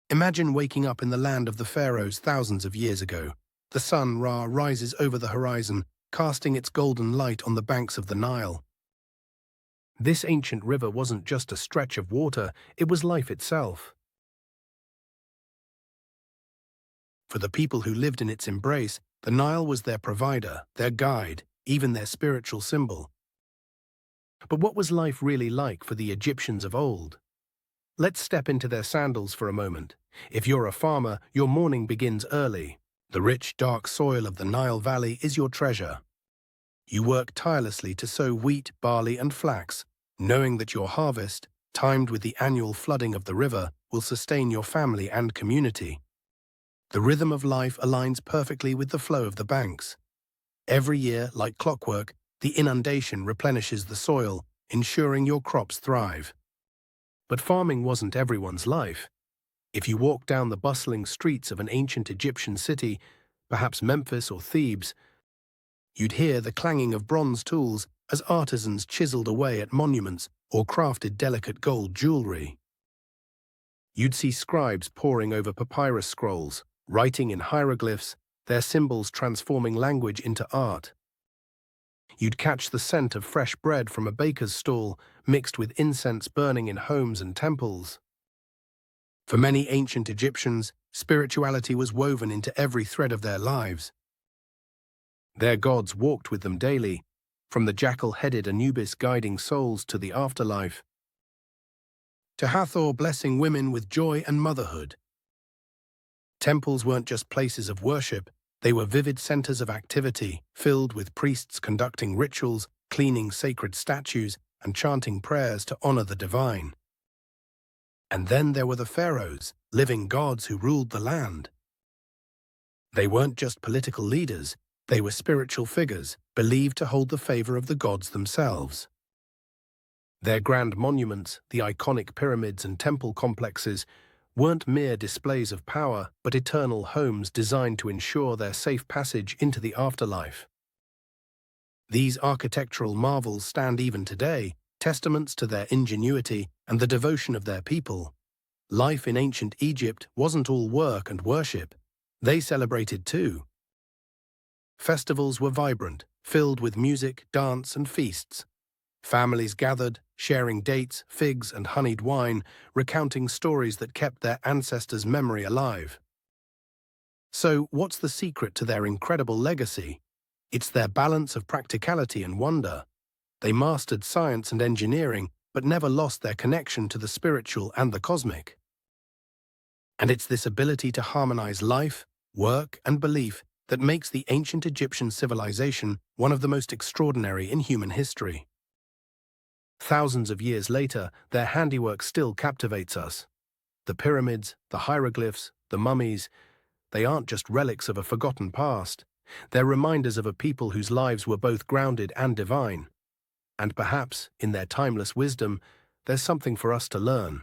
Imagine waking up in the land of the Pharaohs thousands of years ago. The sun, Ra, rises over the horizon, casting its golden light on the banks of the Nile. This ancient river wasn't just a stretch of water, it was life itself. For the people who lived in its embrace, the Nile was their provider, their guide, even their spiritual symbol. But what was life really like for the Egyptians of old? Let's step into their sandals for a moment. If you're a farmer, your morning begins early. The rich, dark soil of the Nile Valley is your treasure. You work tirelessly to sow wheat, barley, and flax, knowing that your harvest, timed with the annual flooding of the river, will sustain your family and community. The rhythm of life aligns perfectly with the flow of the banks. Every year, like clockwork, the inundation replenishes the soil, ensuring your crops thrive. But farming wasn't everyone's life. If you walk down the bustling streets of an ancient Egyptian city, perhaps Memphis or Thebes, you'd hear the clanging of bronze tools as artisans chiseled away at monuments or crafted delicate gold jewelry. You'd see scribes poring over papyrus scrolls, writing in hieroglyphs, their symbols transforming language into art. You'd catch the scent of fresh bread from a baker's stall, mixed with incense burning in homes and temples. For many ancient Egyptians, spirituality was woven into every thread of their lives. Their gods walked with them daily, from the jackal-headed Anubis guiding souls to the afterlife, to Hathor blessing women with joy and motherhood. Temples weren't just places of worship, they were vivid centers of activity, filled with priests conducting rituals, cleaning sacred statues, and chanting prayers to honor the divine. And then there were the pharaohs, living gods who ruled the land. They weren't just political leaders, they were spiritual figures, believed to hold the favor of the gods themselves. Their grand monuments, the iconic pyramids and temple complexes, weren't mere displays of power, but eternal homes designed to ensure their safe passage into the afterlife. These architectural marvels stand even today, testaments to their ingenuity and the devotion of their people. Life in ancient Egypt wasn't all work and worship. They celebrated too. Festivals were vibrant, filled with music, dance, and feasts. Families gathered, sharing dates, figs, and honeyed wine, recounting stories that kept their ancestors' memory alive. So, what's the secret to their incredible legacy? It's their balance of practicality and wonder. They mastered science and engineering, but never lost their connection to the spiritual and the cosmic. And it's this ability to harmonize life, work, and belief that makes the ancient Egyptian civilization one of the most extraordinary in human history. Thousands of years later, their handiwork still captivates us. The pyramids, the hieroglyphs, the mummies, they aren't just relics of a forgotten past. They're reminders of a people whose lives were both grounded and divine. And perhaps, in their timeless wisdom, there's something for us to learn.